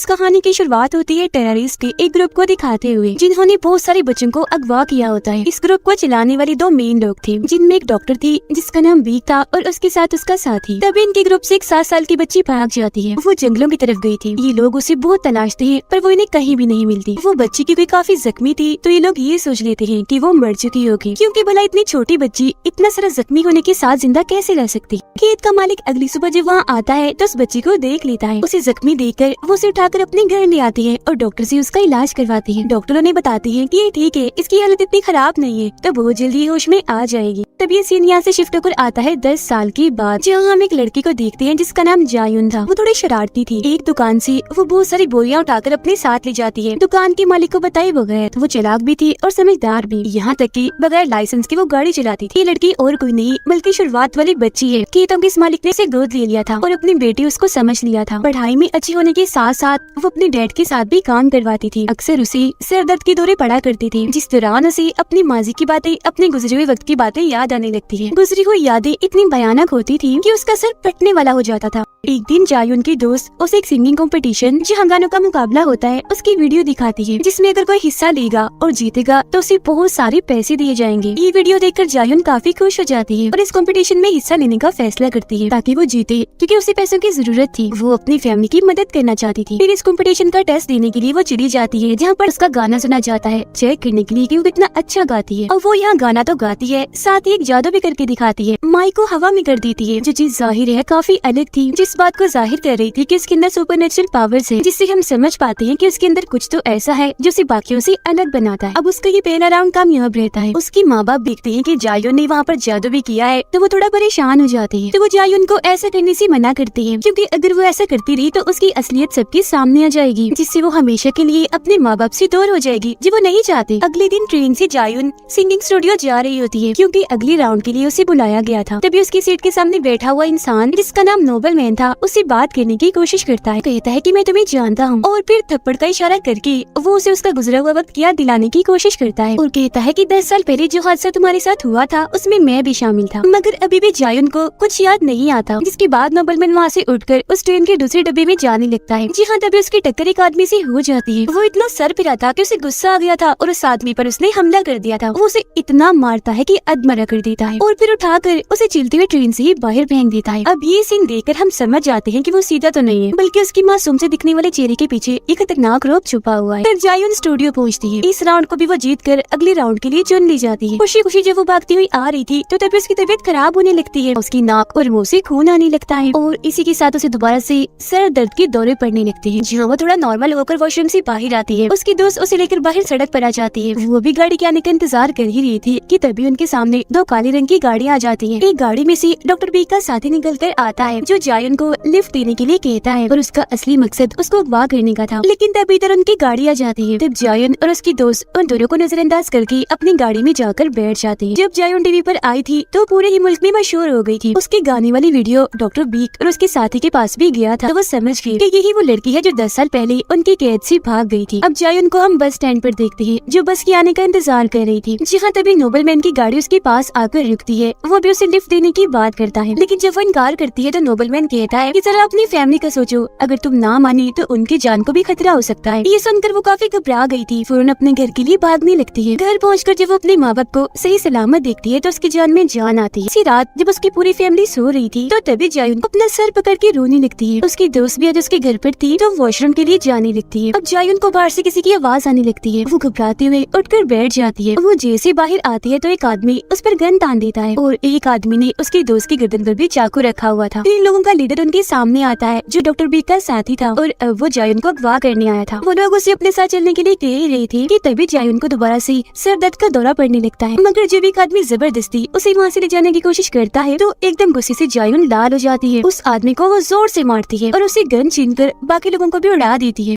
इस कहानी की शुरुआत होती है टेररिस्ट के एक ग्रुप को दिखाते हुए, जिन्होंने बहुत सारे बच्चों को अगवा किया होता है। इस ग्रुप को चलाने वाले दो मेन लोग थे, जिनमें एक डॉक्टर थी जिसका नाम बीक था और उसके साथ उसका साथी। तभी इनके ग्रुप से एक 7 साल की बच्ची भाग जाती है। वो जंगलों की तरफ गई थी। ये लोग उसे बहुत तलाशते हैं पर वो इन्हें कहीं भी नहीं मिलती। वो बच्ची क्योंकि काफी जख्मी थी तो ये लोग ये सोच लेते हैं कि वो मर चुकी होगी, क्योंकि भला इतनी छोटी बच्ची इतना सारा जख्मी होने के साथ जिंदा कैसे रह सकती। खेत का मालिक अगली सुबह जब वहाँ आता है तो उस बच्ची को देख लेता है। उसे जख्मी देखकर वो उसे उठाकर अपने घर ले आती है और डॉक्टर से उसका इलाज करवाती है। डॉक्टर उन्हें बताती है कि ये ठीक है, इसकी हालत इतनी खराब नहीं है, तो बहुत जल्दी होश में आ जाएगी। तब ये सीन यहाँ से शिफ्ट होकर आता है 10 साल के बाद, जहाँ हम एक लड़की को देखते हैं जिसका नाम जायुन था। वो थोड़ी शरारती थी। एक दुकान से वो बहुत सारी बोरियां उठाकर अपने साथ ले जाती है। दुकान के मालिक को बताए बगैर। वो चालाक भी थी और समझदार भी, यहाँ तक कि बगैर लाइसेंस के वो गाड़ी चलाती थी। ये लड़की और कोई नहीं बल्कि शुरुआत वाली बच्ची है। खेतों के इस मालिक ने उसे गोद ले लिया था और अपनी बेटी उसको समझ लिया था। पढ़ाई में अच्छी होने के साथ साथ वो अपने डैड के साथ भी काम करवाती थी। अक्सर उसे सिर दर्द के दौरे पड़ा करती थी, जिस दौरान उसे अपनी माजी की बातें, अपने गुजरे हुए वक्त की बातें याद आने लगती है। गुजरी हुई यादें इतनी भयानक होती थी कि उसका सर फटने वाला हो जाता था। एक दिन जायुन की दोस्त उसे एक सिंगिंग कंपटीशन जहाँ गानों का मुकाबला होता है उसकी वीडियो दिखाती है, जिसमें अगर कोई हिस्सा लेगा और जीतेगा तो उसे बहुत सारे पैसे दिए जाएंगे। ये वीडियो देखकर जायुन काफी खुश हो जाती है और इस कंपटीशन में हिस्सा लेने का फैसला करती है ताकि वो जीते, क्योंकि उसे पैसों की जरूरत थी। वो अपनी फैमिली की मदद करना चाहती थी। फिर इस कंपटीशन का टेस्ट देने के लिए वो चली जाती है, जहाँ पर उसका गाना सुना जाता है, चेक करने के लिए कि वो कितना अच्छा गाती है। और वो यहाँ गाना तो गाती है, साथ ही एक जादू भी करके दिखाती है। माइक को हवा में कर देती है। जो चीज जाहिर है काफी अलग थी, जिस बात को जाहिर कर रही थी कि उसके अंदर सुपरनेचुरल पावर्स है, जिससे हम समझ पाते हैं कि उसके अंदर कुछ तो ऐसा है जो उसे बाकियों से अलग बनाता है। अब उसका ये पहला राउंड कामयाब रहता है। उसकी माँ बाप देखते हैं कि जायुन ने वहाँ पर जादू भी किया है, तो वो थोड़ा परेशान हो जाते हैं। तो वो जायुन को ऐसा करने से मना करती है, क्योंकि अगर वो ऐसा करती रही तो उसकी असलियत सबके सामने आ जाएगी, जिससे वो हमेशा के लिए अपने माँ बाप से दूर हो जाएगी, जो वो नहीं चाहते। अगले दिन ट्रेन से जायुन सिंगिंग स्टूडियो जा रही होती है, क्योंकि अगले राउंड के लिए उसे बुलाया गया था। तभी उसकी सीट के सामने बैठा हुआ इंसान जिसका नाम नोबल मैन था उससे बात करने की कोशिश करता है। कहता है कि मैं तुम्हें जानता हूँ, और फिर थप्पड़ का इशारा करके वो उसे उसका गुजरा हुआ वक्त याद दिलाने की कोशिश करता है और कहता है कि 10 साल पहले जो हादसा तुम्हारे साथ हुआ था उसमें मैं भी शामिल था। मगर अभी भी जायुन को कुछ याद नहीं आता। जिसके बाद नोबल मैन वहाँ से उठकर उस ट्रेन के दूसरे डब्बे में जाने लगता है। जी हाँ, तभी उसकी टक्कर एक आदमी से हो जाती है। वो इतना सर फिरा था कि उसे गुस्सा आ गया था और उस आदमी पर उसने हमला कर दिया था। वो उसे इतना मारता है कि अधमरा कर देता है और फिर उठाकर उसे चलती हुई ट्रेन से बाहर फेंक देता है। अब ये सीन देखकर हम समझ जाते हैं कि वो सीधा तो नहीं है, बल्कि उसकी मासूम से दिखने वाले चेहरे के पीछे एक खतरनाक रूप छुपा हुआ है। फिर जायुन स्टूडियो पहुंचती है। इस राउंड को भी वो जीत कर अगले राउंड के लिए चुन ली जाती है। खुशी खुशी जब वो भागती हुई आ रही थी तो तभी उसकी तबीयत खराब होने लगती है। उसकी नाक और मुंह से खून आने लगता है और इसी के साथ उसे दोबारा से सर दर्द के दौरे पड़ने लगते हैं। जहाँ वो थोड़ा नॉर्मल होकर वॉशरूम से बाहर आती है, उसकी दोस्त उसे लेकर बाहर सड़क पर आ जाती है। वो भी गाड़ी के आने का इंतजार कर ही रही थी कि तभी उनके सामने 2 काले रंग की गाड़ियाँ आ जाती हैं। एक गाड़ी में से डॉक्टर बी का साथी निकल कर आता है, जो जायुन को लिफ्ट देने के लिए कहता है और उसका असली मकसद उसको अगवा करने का था। लेकिन तभी इधर उनकी गाड़ी आ जाती है। तब जायुन और उसकी दोस्त उन दोनों को नजरअंदाज करके अपनी गाड़ी में जाकर बैठ जाती है। जब जायुन टीवी पर आई थी तो पूरे ही मुल्क में मशहूर हो गई थी। उसके गाने वाली वीडियो डॉक्टर बीक और उसके साथी के पास भी गया था, तो वो समझ गई कि यही वो लड़की है जो 10 साल पहले उनकी कैद से भाग गई थी। अब जायुन को हम बस स्टैंड पर देखते हैं, जो बस के आने का इंतजार कर रही थी। जी हाँ, तभी नोबल मैन की गाड़ी उसके पास आकर रुकती है। वो भी उसे लिफ्ट देने की बात करता है, लेकिन जब वो इनकार करती है तो नोबल मैन कहता है कि जरा अपनी फैमिली का सोचो, अगर तुम ना मानी तो उनकी जान को भी खतरा हो सकता है। ये सुनकर वो काफी घबरा गई थी। फौरन अपने घर के लिए भागने लगती है। घर पहुंचकर जब वो अपने माँ बाप को सही सलामत देखती है तो उसकी जान में जान आती है। इसी रात जब उसकी पूरी फैमिली सो रही थी तो तभी जायुन अपना सर पकड़ के रोने लगती है। उसकी दोस्त भी आज उसके घर पर थी तो वॉशरूम के लिए जाने लगती है। अब जायुन को बाहर से किसी की आवाज आने लगती है। वो घबराते हुए उठकर बैठ जाती है। वो जैसे बाहर आती है तो एक आदमी उस पर गन तान देता है और एक आदमी ने उसकी दोस्त की गर्दन पर भी चाकू रखा हुआ था। इन लोगों का लीडर उनके सामने आता है, जो डॉक्टर बी का साथी था और वो जायुन को अगवा करने आया था। वो लोग उसे अपने साथ चलने के लिए कह ही रहे थे कि तभी जायुन को दोबारा से सर दर्द का दौरा पड़ने लगता है। मगर जब एक आदमी जबरदस्ती उसे वहाँ से ले जाने की कोशिश करता है तो एकदम गुस्से से जायुन लाल हो जाती है। उस आदमी को वो जोर से मारती है और उसे गन छीनकर बाकी लोगों को भी उड़ा देती है।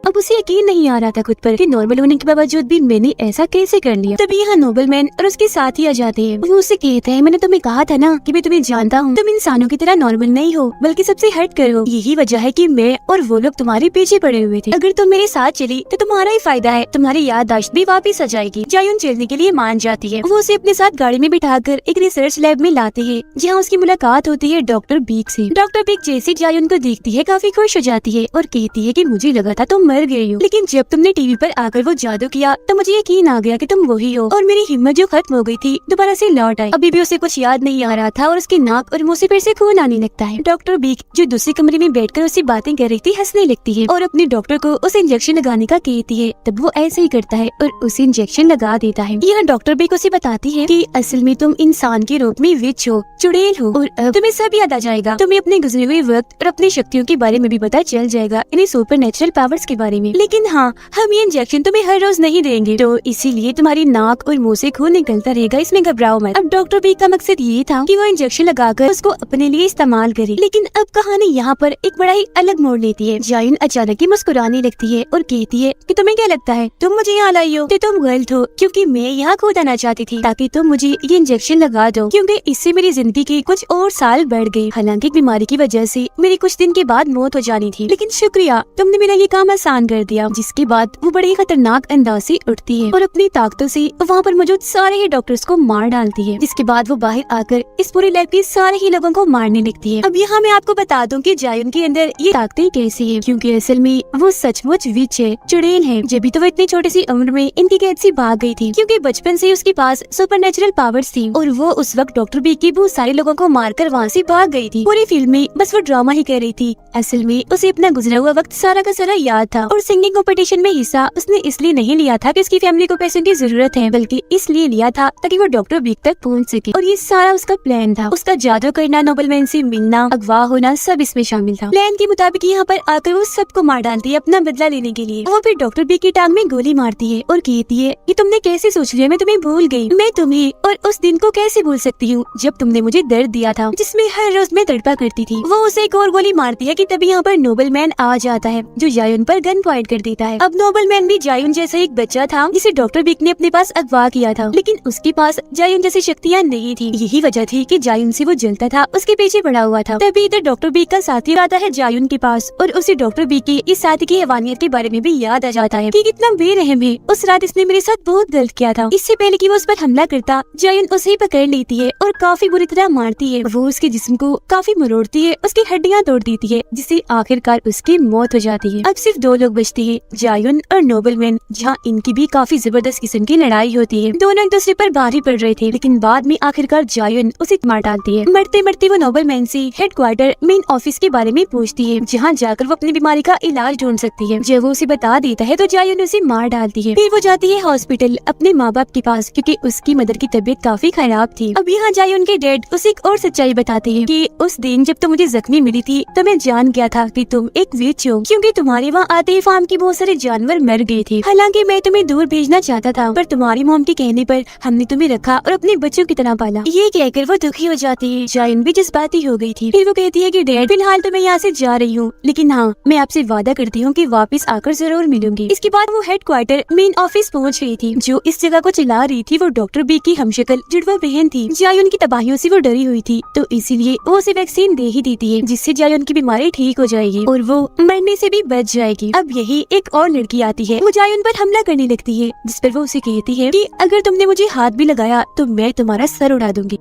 अब उसे यकीन नहीं आ रहा था खुद पर कि नॉर्मल होने के बावजूद भी मैंने ऐसा कैसे कर लिया। तभी यहाँ नोबलमैन और उसके साथी आ जाते हैं। वो उसे कहते हैं, मैंने तुम्हें कहा था ना कि मैं तुम्हें जानता हूँ, तुम इंसानों की तरह नॉर्मल नहीं हो बल्कि सबसे हट कर हो। यही वजह है कि मैं और वो लोग तुम्हारे पीछे पड़े हुए थे। अगर तुम मेरे साथ चली तो तुम्हारा ही फायदा है, तुम्हारी याददाश्त भी वापस आ जाएगी। जायुन चलने के लिए मान जाती है। वो उसे अपने साथ गाड़ी में बिठाकर एक रिसर्च लैब में लाते हैं जहाँ उसकी मुलाकात होती है डॉक्टर बीक से। डॉक्टर बीक जैसे जायुन को देखती है काफी खुश हो जाती है और कहती है कि मुझे लगा था तुम मर गई हो, लेकिन जब तुमने टीवी पर आकर वो जादू किया तो मुझे यकीन आ गया कि तुम वही हो और मेरी हिम्मत जो खत्म हो गई थी दोबारा से लौट आई। अभी भी उसे कुछ याद नहीं आ रहा था और उसके नाक और मुंह से फिर से खून आने लगता है। डॉक्टर बीक जो दूसरे कमरे में बैठकर उससे बातें कर रही थी हंसने लगती है और अपने डॉक्टर को उसे इंजेक्शन लगाने का कहती है। तब वो ऐसे ही करता है और उसे इंजेक्शन लगा देता है। यह डॉक्टर बीक उसे बताती है कि असल में तुम इंसान के रूप में विच हो, चुड़ैल हो और अब तुम्हें सब याद आ जाएगा। तुम्हें अपने गुजरे हुए वक्त और अपनी शक्तियों के बारे में भी पता चल जाएगा, इन्हें सुपर नेचुरल पावर्स के बारे में। लेकिन हाँ, हम ये इंजेक्शन तुम्हें हर रोज नहीं देंगे, तो इसीलिए तुम्हारी नाक और मुंह से खून निकलता रहेगा, इसमें घबराओ मत। अब डॉक्टर बीक का मकसद ये था कि वो इंजेक्शन लगाकर उसको अपने लिए इस्तेमाल करे। लेकिन अब कहानी यहाँ पर एक बड़ा ही अलग मोड़ लेती है। जायुन अचानक ही मुस्कुराने लगती है और कहती है कि तुम्हें क्या लगता है तुम मुझे यहाँ लाई हो? तो तुम गलत हो, क्योंकि मैं यहाँ खुद आना चाहती थी ताकि तुम मुझे ये इंजेक्शन लगा दो, क्योंकि इससे मेरी जिंदगी के कुछ और साल बढ़ गए। हालांकि बीमारी की वजह से मेरी कुछ दिन के बाद मौत हो जानी थी, लेकिन शुक्रिया, तुमने मेरा ये काम आसान कर दिया। जिसके बाद वो बड़े ही खतरनाक अंदाज से उठती है और अपनी ताकतों से वहाँ पर मौजूद सारे ही डॉक्टर्स को मार डालती है। जिसके बाद वो बाहर आकर इस पूरे लैब के सारे ही लोगों को मारने लगती है। अब यहाँ मैं आपको बता दूं कि जायुन के अंदर ये ताकतें कैसी है, क्योंकि असल में वो सचमुच विच है, चुड़ैल है। जब भी तो वो इतनी छोटी सी उम्र में इनकी कैद से भाग गई थी, क्योंकि बचपन से उसके पास सुपर नेचुरल पावर्स थी और वो उस वक्त डॉक्टर बी के बहुत सारे लोगों को मारकर वहाँ से भाग गई थी। पूरी फिल्म में बस वो ड्रामा ही कर रही थी। असल में उसे अपना गुजरा हुआ वक्त सारा का सारा याद था और सिंगिंग कंपटीशन में हिस्सा उसने इसलिए नहीं लिया था कि उसकी फैमिली को पैसों की जरूरत है, बल्कि इसलिए लिया था ताकि वो डॉक्टर बीक तक पहुँच सके। और ये सारा उसका प्लान था। उसका जादू करना, नोबलमैन से मिलना, अगवा होना, सब इसमें शामिल था। प्लान के मुताबिक यहाँ पर आकर वो सबको मार डालती है अपना बदला लेने के लिए। वो फिर डॉक्टर बी की टांग में गोली मारती है और कहती है कि तुमने कैसे सोच लिया मैं तुम्हें भूल गई। मैं तुम्हें और उस दिन को कैसे भूल सकती हूँ जब तुमने मुझे दर्द दिया था, जिसमें हर रोज मैं तड़पा करती थी। वो उसे एक और गोली मारती है कि तभी यहाँ पर नोबलमैन आ जाता है जो जायुन पर गन पॉइंट कर देता है। अब नोबलमैन भी जायुन जैसा एक बच्चा था जिसे डॉक्टर बीक ने अपने पास अगवा किया था, लेकिन उसके पास जायुन जैसी शक्तियाँ नहीं थी। यही वजह थी कि जायुन से वो जलता था, उसके पीछे पड़ा हुआ था। तभी इधर डॉक्टर बीक का साथी आता है जायुन के पास और उसे डॉक्टर बीक की इस साथी की हैवानियत के बारे में भी याद आ जाता है कि कितना बेरहम है। उस रात इसने मेरे साथ बहुत गलत किया था। इससे पहले कि वो उस पर हमला करता, जायुन उसे ही पकड़ लेती है और काफी बुरी तरह मारती है। वो उसके जिस्म को काफी मरोड़ती है, उसकी हड्डियां तोड़ देती है, जिससे आखिरकार उसकी मौत हो जाती है। अब सिर्फ दो लोग बचते हैं, जायुन और नोबलमैन, जहाँ इनकी भी काफी जबरदस्त किस्म की लड़ाई होती है। दोनों एक दूसरे पर भारी पड़ रहे थे, लेकिन बाद में आखिरकार जायुन उसे मार डालती है। मरते मरते वो नोबलमैन से हेडक्वार्टर मेन ऑफिस के बारे में पूछती है, जहाँ जाकर वो अपनी बीमारी का इलाज ढूंढ सकती है। जब वो उसे बता देता है तो जायुन उसे मार डालती है। फिर वो जाती है हॉस्पिटल अपने माँ बाप के पास, क्योंकि उसकी मदर की तबीयत काफी खराब थी। अब यहाँ जायुन के डैड उसे एक और सच्चाई बताते हैं कि उस दिन जब तुम मुझे जख्मी मिली थी तो मैं जान गया था कि तुम एक विच हो, क्योंकि तुम्हारे वहाँ आते ही फार्म के बहुत सारे जानवर मर गए थे। हालांकि मैं तुम्हें दूर भेजना चाहता था, पर तुम्हारी मॉम के कहने पर हमने तुम्हें रखा और अपने बच्चों की तरह पाला। ये कहकर वो दुखी हो जाती है। जायुन भी जज्बाती हो गई थी। फिर वो कहती है कि डैड फिलहाल तो मैं यहाँ से जा रही हूँ, लेकिन हाँ, मैं आपसे वादा करती हूँ कि वापस आकर जरूर मिलूंगी। इसके बाद वो हेडक्वार्टर मेन ऑफिस पहुँच रही थी। जो इस जगह को चला रही थी वो डॉक्टर बी की हमशक्ल जुड़वा बहन थी। जायुन की तबाहियों से वो डरी हुई थी, तो इसीलिए वो उसे वैक्सीन दे ही देती है, जिससे जायुन की बीमारी ठीक हो जाएगी और वो मरने से भी बच जाएगी। अब यही एक और लड़की आती है, वो जायुन पर हमला करने लगती है, जिस पर वो उसे कहती है कि अगर तुमने मुझे हाथ भी लगाया तो मैं तुम्हारा सर उड़ा दूंगी।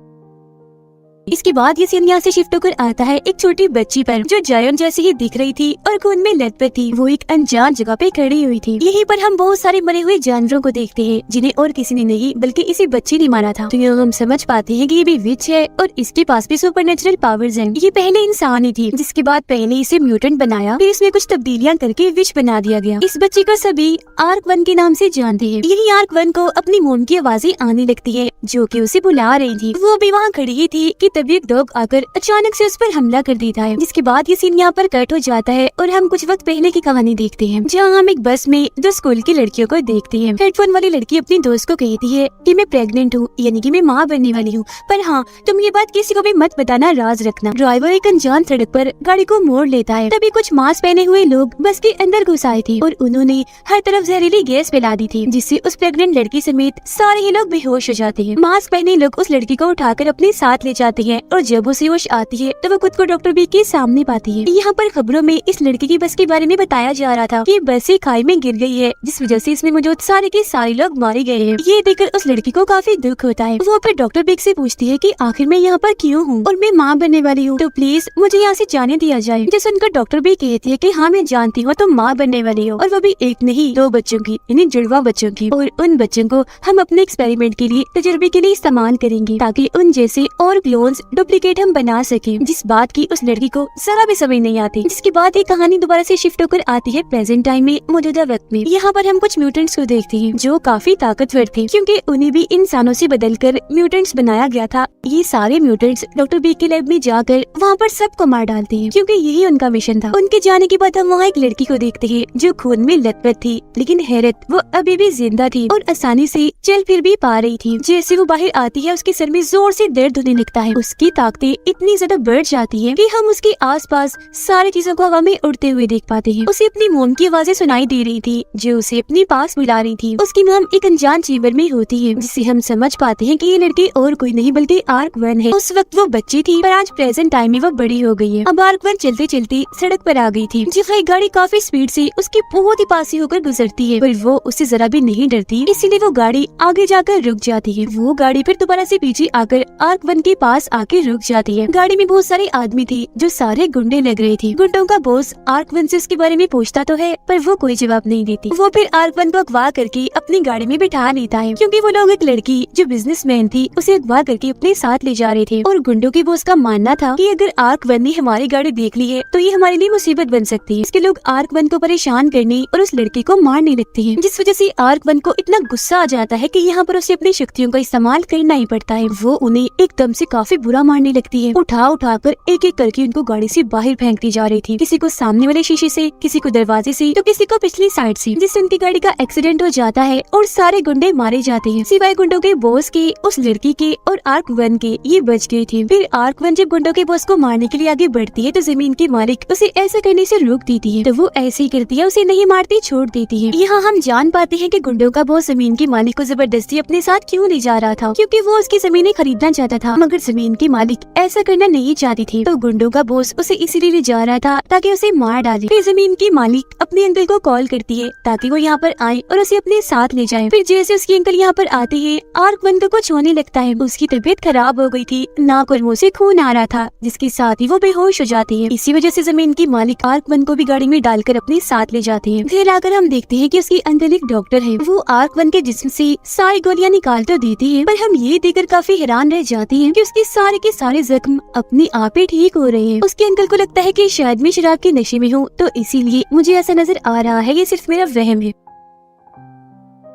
इसके बाद ये सीन यहाँ से शिफ्ट होकर आता है एक छोटी बच्ची पर, जो जायुन जैसी ही दिख रही थी और खून में लथपथ थी। वो एक अनजान जगह पे खड़ी हुई थी। यहीं पर हम बहुत सारे मरे हुए जानवरों को देखते हैं, जिन्हें और किसी ने नहीं बल्कि इसी बच्ची ने मारा था। तो यहाँ हम समझ पाते हैं कि ये भी विच है और इसके पास भी सुपर नेचुरल पावर्स हैं। ये पहले इंसान ही थी, जिसके बाद पहले इसे म्यूटेंट बनाया, फिर इसमें कुछ तब्दीलियां करके विच बना दिया गया। इस बच्चे को सभी आर्क 1 के नाम से जानते हैं। यही आर्क 1 को अपनी मोम की आवाजें आने लगती है, जो कि उसे बुला रही थी। वो भी वहाँ खड़ी ही थी कि तभी एक डॉग आकर अचानक से उस पर हमला कर देता है। जिसके बाद ये सीन यहाँ पर कट हो जाता है और हम कुछ वक्त पहले की कहानी देखते हैं, जहाँ हम एक बस में दो स्कूल की लड़कियों को देखते हैं। हेडफोन वाली लड़की अपनी दोस्त को कहती है कि मैं प्रेग्नेंट हूँ, यानी कि मैं माँ बनने वाली हूँ, पर हाँ तुम ये बात किसी को भी मत बताना, राज रखना। ड्राइवर एक अनजान सड़क पर गाड़ी को मोड़ लेता है। तभी कुछ मास्क पहने हुए लोग बस के अंदर घुस आए थे और उन्होंने हर तरफ जहरीली गैस फैला दी थी, जिससे उस प्रेग्नेंट लड़की समेत सारे ही लोग बेहोश हो जाते हैं। मास्क पहने लोग उस लड़की को उठाकर अपने साथ ले जाते हैं और जब उसे होश आती है तो वो खुद को डॉक्टर बी के सामने पाती है। यहाँ पर खबरों में इस लड़की की बस के बारे में बताया जा रहा था कि बस ही खाई में गिर गई है, जिस वजह से इसमें मौजूद सारे के सारे लोग मारे गए हैं। ये देखकर उस लड़की को काफी दुख होता है। वो फिर डॉक्टर बिग से पूछती है कि आखिर मैं यहाँ पर क्यों हूँ और मैं माँ बनने वाली हूँ, तो प्लीज मुझे यहाँ से जाने दिया जाए। जिस उनका डॉक्टर भी कहती है कि हाँ मैं जानती हूँ तुम माँ बनने वाली हो, और वो भी एक नहीं दो बच्चों की, यानी जुड़वा बच्चों की, और उन बच्चों को हम अपने एक्सपेरिमेंट के लिए, तजुर्बे के लिए इस्तेमाल करेंगे ताकि उन जैसे और क्लोन्स डुप्लीकेट हम बना सके। जिस बात की उस लड़की को जरा भी समझ नहीं आती। जिसके बाद ये कहानी दोबारा से शिफ्ट होकर आती है प्रेजेंट टाइम में, मौजूदा वक्त में। यहाँ पर हम कुछ म्यूटेंट्स को देखते हैं जो काफी ताकतवर थे, क्योंकि उन्हें भी इंसानों से बदलकर म्यूटेंट्स बनाया गया था। ये सारे म्यूटेंट्स डॉक्टर बी के लैब में जाकर वहाँ पर सबको मार डालते हैं, क्योंकि यही उनका मिशन था। उनके जाने के बाद हम वहाँ एक लड़की को देखते हैं जो खून में लथपथ थी, लेकिन हैरत वो अभी भी जिंदा थी और आसानी से चल फिर भी पा रही थी। जैसे वो बाहर आती है उसके सर में जोर से दर्द होने लगता है। उसकी ताकतें इतनी ज्यादा बढ़ जाती है कि हम उसके आसपास सारी चीजों को हवा में उड़ते हुए देख पाते हैं। उसे अपनी मोम की आवाजें सुनाई दे रही थी जो उसे अपने पास बुला रही थी। उसकी मोम एक अनजान चेंबर में होती है, जिससे हम समझ पाते हैं कि ये लड़की और कोई नहीं बल्कि आर्क-1 है। उस वक्त वो बच्ची थी, पर आज प्रेजेंट टाइम में वो बड़ी हो गई है। अब आर्क-1 चलते चलते सड़क पर आ गई थी, जहाँ एक गाड़ी काफी स्पीड से उसके बहुत ही पास से होकर गुजरती है, पर वो उससे जरा भी नहीं डरती, इसीलिए वो गाड़ी आगे जाकर रुक जाती है। वो गाड़ी फिर दोबारा से पीछे आकर आर्क-1 के पास आके रुक जाती है। गाड़ी में बहुत सारे आदमी थे जो सारे गुंडे लग रहे थे। गुंडों का बॉस आर्क-1 से उसके बारे में पूछता तो है, पर वो कोई जवाब नहीं देती। वो फिर आर्क-1 को अगवा करके अपनी गाड़ी में बिठा लेता है, क्योंकि वो लोग एक लड़की जो बिजनेसमैन थी उसे अगवा करके अपने साथ ले जा रहे थे। और गुंडों के बॉस का मानना था कि अगर आर्क-1 ने हमारी गाड़ी देख ली है तो ये हमारे लिए मुसीबत बन सकती है। इसके लोग आर्क-1 को परेशान करने और उस लड़की को मारने लगते हैं, जिस वजह से आर्क-1 को इतना गुस्सा आ जाता है कि यहाँ पर उसे अपनी शक्तियों का इस्तेमाल करना ही पड़ता है। वो उन्हें एकदम से काफी बुरा मारने लगती है। उठा उठा कर एक एक करके उनको गाड़ी से बाहर फेंकती जा रही थी, किसी को सामने वाले शीशे से, किसी को दरवाजे से, तो किसी को पिछली साइड से, जिससे उनकी गाड़ी का एक्सीडेंट हो जाता है और सारे गुंडे मारे जाते हैं, सिवाय गुंडों के बॉस के, उस लड़की के और आर्क-1 के। ये बच गए थे। फिर आर्क-1 जब गुंडों के बॉस को मारने के लिए आगे बढ़ती है तो जमीन के मालिक उसे ऐसा करने से रोक देती है, तो वो ऐसे ही करती है, उसे नहीं मारती, छोड़ देती है। यहाँ हम जान पाते हैं कि गुंडों का बॉस जमीन के मालिक को जबरदस्ती अपने साथ क्यों ले जा रहा था, क्योंकि वो उसकी जमीनें खरीदना चाहता था, मगर जमीन के मालिक ऐसा करना नहीं चाहती थी। तो गुंडों का बॉस उसे इसीलिए ले जा रहा था ताकि उसे मार डाले। फिर जमीन की मालिक अपने अंकल को कॉल करती है ताकि वो यहाँ पर आए और उसे अपने साथ ले जाए। फिर जैसे उसके अंकल यहाँ पर आते हैं, आर्क-1 को कुछ होने लगता है। उसकी तबीयत खराब हो गई थी, नाक और मुंह से खून आ रहा था, जिसके साथ ही वो बेहोश हो जाती है। इसी वजह से जमीन की मालिक आर्क-1 को भी गाड़ी में डालकर अपने साथ ले जाते हैं। फिर आकर हम देखते हैं कि उसके अंकल एक डॉक्टर है। वो आर्क-1 के जिस्म से सारी गोलियां निकाल तो देती है, पर हम ये देखकर काफी हैरान रह जाते हैं कि उसके सारे के सारे जख्म अपने आप ही ठीक हो रहे हैं। उसके अंकल को लगता है कि शायद मैं शराब के नशे में हूँ, तो इसीलिए मुझे ऐसा नजर आ रहा है, ये सिर्फ मेरा वहम है।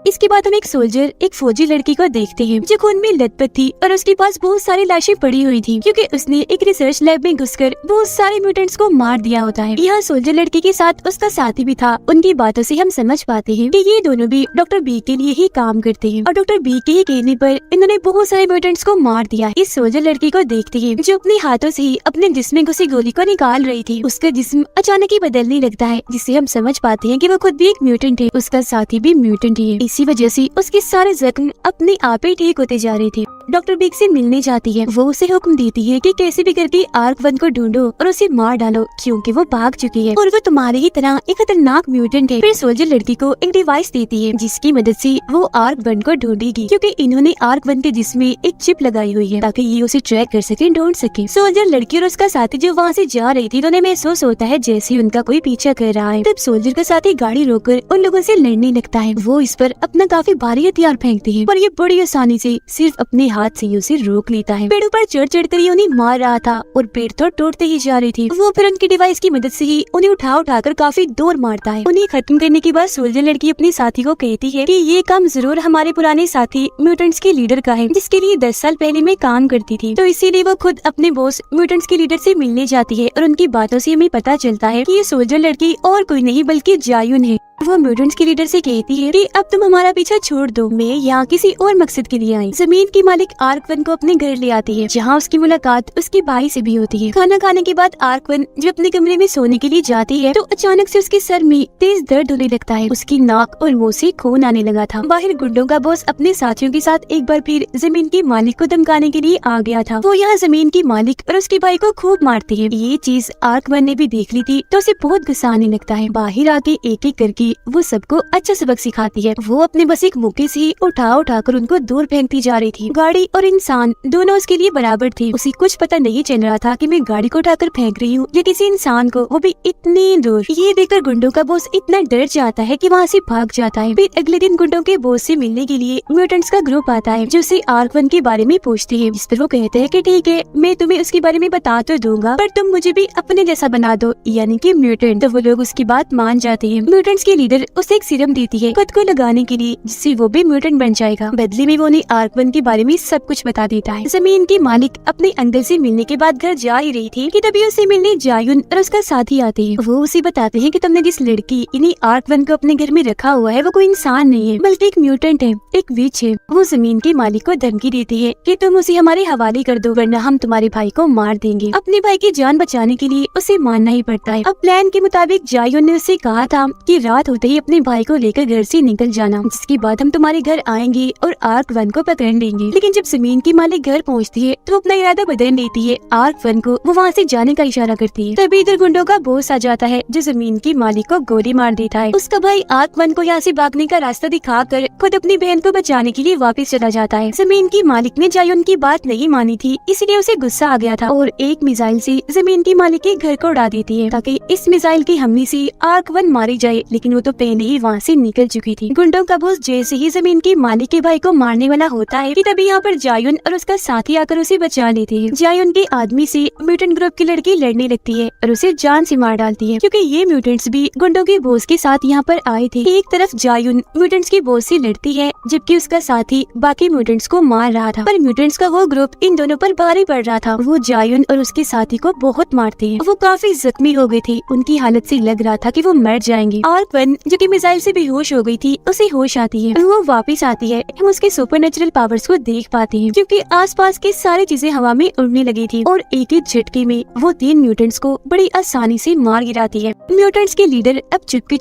इसके बाद हम एक सोल्जर, एक फौजी लड़की को देखते हैं जो खून में लथपथ थी और उसके पास बहुत सारी लाशें पड़ी हुई थी, क्योंकि उसने एक रिसर्च लैब में घुसकर बहुत सारे म्यूटेंट्स को मार दिया होता है। यहाँ सोल्जर लड़की के साथ उसका साथी भी था। उनकी बातों से हम समझ पाते हैं कि ये दोनों भी डॉक्टर बी के लिए ही काम करते हैं और डॉक्टर बी के ही कहने पर इन्होंने बहुत सारे म्यूटेंट्स को मार दिया। इस सोल्जर लड़की को देखते हैं जो अपने हाथों से ही अपने जिस्म में घुसी गोली को निकाल रही थी। उसका जिस्म अचानक ही बदलने लगता है, जिससे हम समझ पाते हैं कि वो खुद भी एक म्यूटेंट है, उसका साथी भी म्यूटेंट ही है। इसी वजह से उसके सारे जख्म अपने आप ही ठीक होते जा रहे थे। डॉक्टर बिग से मिलने जाती है। वो उसे हुक्म देती है कि कैसे भी करके आर्क-1 को ढूंढो और उसे मार डालो, क्योंकि वो भाग चुकी है और वो तुम्हारी ही तरह एक खतरनाक म्यूटेंट है। फिर सोल्जर लड़की को एक डिवाइस देती है जिसकी मदद से वो आर्क-1 को ढूंढेगी, क्योंकि इन्होंने आर्क-1 के जिस्म में एक चिप लगाई हुई है ताकि ये उसे ट्रैक कर सके, ढूंढ सके। सोल्जर लड़की और उसका साथी जो वहाँ से जा रही थी, उन्हें महसूस होता है जैसे उनका कोई पीछा कर रहा है। तब सोल्जर का साथी गाड़ी रोककर उन लोगों से लड़ने लगता है। वो इस पर अपना काफी भारी हथियार फेंकते हैं, पर ये बड़ी आसानी से सिर्फ अपने हाथ से उसे रोक लेता है। पेड़ों पर चढ़ चढ़ कर उन्हें मार रहा था और पेड़ तो टूटते ही जा रही थी। वो फिर उनकी डिवाइस की मदद से ही उन्हें उठा कर काफी दूर मारता है। उन्हें खत्म करने के बाद सोल्जर लड़की अपने साथी को कहती है कि ये काम जरूर हमारे पुराने साथी म्यूटेंट्स के लीडर का है, जिसके लिए 10 साल पहले मैं काम करती थी। तो इसीलिए वो खुद अपने बॉस म्यूटेंट्स के लीडर से मिलने जाती है और उनकी बातों से हमें पता चलता है कि ये सोल्जर लड़की और कोई नहीं बल्कि जायुन है। वो म्यूटेंट्स के लीडर से कहती है कि अब तुम हमारा पीछा छोड़ दो, मैं यहाँ किसी और मकसद के लिए आई। जमीन की मालिक आर्क-1 को अपने घर ले आती है, जहाँ उसकी मुलाकात उसके भाई से भी होती है। खाना खाने के बाद आर्क-1 जब अपने कमरे में सोने के लिए जाती है तो अचानक से उसके सर में तेज दर्द होने लगता है। उसकी नाक और मुंह से खून आने लगा था। बाहर गुंडों का बॉस अपने साथियों के साथ एक बार फिर जमीन की मालिक को धमकाने के लिए आ गया था। वो यहाँ जमीन की मालिक और उसके भाई को खूब मारती है। ये चीज आर्क-1 ने भी देख ली थी तो उसे बहुत गुस्सा आने लगता है। बाहर आके एक एक करके वो सबको अच्छा सबक सिखाती है। वो अपने बस एक मौके से उठा कर उनको दूर फेंकती जा रही थी। गाड़ी और इंसान दोनों उसके लिए बराबर थे। उसे कुछ पता नहीं चल रहा था कि मैं गाड़ी को उठाकर फेंक रही हूँ या किसी इंसान को, वो भी इतनी दूर। ये देखकर गुंडों का बॉस इतना डर जाता है कि वहाँ से भाग जाता है। फिर अगले दिन गुंडों के बॉस से मिलने के लिए म्यूटेंट्स का ग्रुप आता है, जो उसे आर्क-1 के बारे में पूछते हैं। जिस पर वो कहते हैं कि ठीक है, मैं तुम्हें उसके बारे में बता तो दूंगा, पर तुम मुझे भी अपने जैसा बना दो, यानी कि म्यूटेंट। तो वो लोग उसकी बात मान जाते हैं। म्यूटेंट्स के लीडर उसे एक सीरम देती है खुद को लगाने के लिए, जिससे वो भी म्यूटेंट बन जाएगा। बदले में वो उन्हें आर्क-1 के बारे में सब कुछ बता देता है। जमीन की मालिक अपने अंकल से मिलने के बाद घर जा ही रही थी कि तभी उसे मिलने जायुन और उसका साथी आते हैं। वो उसे बताते हैं कि तुमने जिस लड़की इन्हीं आर्क-1 को अपने घर में रखा हुआ है वो कोई इंसान नहीं है, बल्कि एक म्यूटेंट है, एक विच है। वो जमीन की मालिक को धमकी देती है कि तुम उसे हमारे हवाले कर दो, वरना हम तुम्हारे भाई को मार देंगे। अपने भाई की जान बचाने के लिए उसे मानना ही पड़ता है। अब प्लान के मुताबिक जायुन ने उसे कहा था कि रात होते ही अपने भाई को लेकर घर से निकल जाना, जिसके बाद हम तुम्हारे घर आएंगे और आर्क-1 को पकड़ लेंगे। लेकिन जब जमीन की मालिक घर पहुंचती है तो अपना इरादा बदल लेती है। आर्क-1 को वो वहाँ से जाने का इशारा करती है। तभी इधर गुंडों का बॉस आ जाता है, जो जमीन की मालिक को गोली मार देता है। उसका भाई आर्क-1 को यहाँ से भागने का रास्ता दिखाकर खुद अपनी बहन को बचाने के लिए वापस चला जाता है। जमीन की मालिक ने जायुन की बात नहीं मानी थी, इसलिए उसे गुस्सा आ गया था और एक मिसाइल से जमीन की मालिक के घर को उड़ा देती है, ताकि इस मिसाइल के हमले से आर्क-1 मारी जाए। लेकिन वो तो पहले ही वहाँ से निकल चुकी थी। गुंडों का बॉस जैसे ही जमीन की मालिक के भाई को मारने वाला होता है कि तभी यहाँ पर जायुन और उसका साथी आकर उसे बचा लेते हैं। जायुन के आदमी से म्यूटेंट ग्रुप की लड़की लड़ने लगती है और उसे जान से मार डालती है, क्योंकि ये म्यूटेंट्स भी गुंडों के बॉस के साथ यहाँ पर आए थे। एक तरफ जायुन म्यूटेंट्स के बॉस से लड़ती है, जबकि उसका साथी बाकी म्यूटेंट्स को मार रहा था। पर म्यूटेंट्स का वो ग्रुप इन दोनों पर भारी पड़ रहा था। वो जायुन और उसके साथी को बहुत मारते हैं। वो काफी जख्मी हो गए थे, उनकी हालत से लग रहा था कि वो मर जाएंगे। आर्क-1 जो कि मिसाइल से बेहोश हो गई थी, उसे होश आती है। वो वापस आती है। हम उसके सुपरनेचुरल पावर्स को देख पाते हैं, क्योंकि आसपास की सारी चीजें हवा में उड़ने लगी थी और एक ही झटके में वो 3 म्यूटेंट्स को बड़ी आसानी से मार गिराती है। म्यूटेंट्स के लीडर अब चुपके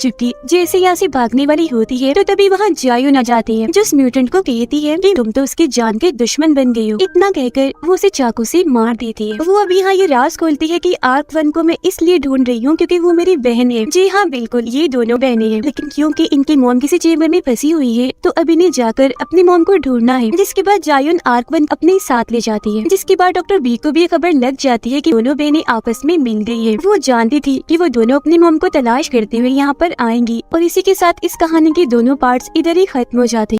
जैसे यहाँ से भागने वाली होती है तो तभी वहाँ जायुन आ जाती है, जो उस म्यूटेंट को कहती है कि तुम तो उसके जान के दुश्मन बन गए हो। इतना कहकर वो उसे चाकू से मार देती है। वो अब यहाँ ये राज खोलती है कि आर्क-1 को मैं इसलिए ढूंढ रही हूँ क्योंकि वो मेरी बहन है। जी हाँ, बिल्कुल, ये दोनों बहनें हैं, लेकिन क्योंकि इनकी मॉम किसी चेम्बर में फंसी हुई है तो अब इन्हें जाकर अपनी मॉम को ढूंढना है। जिसके बाद जायुन आर्क-1 अपने साथ ले जाती है, जिसके बाद डॉक्टर बी को भी खबर लग जाती है कि दोनों बहनें आपस में मिल गई है। वो जानती थी कि वो दोनों अपनी मॉम को तलाश करते हुए यहाँ पर आएंगी और इसी के साथ इस कहानी के दोनों पार्ट्स इधर ही खत्म हो जाते हैं।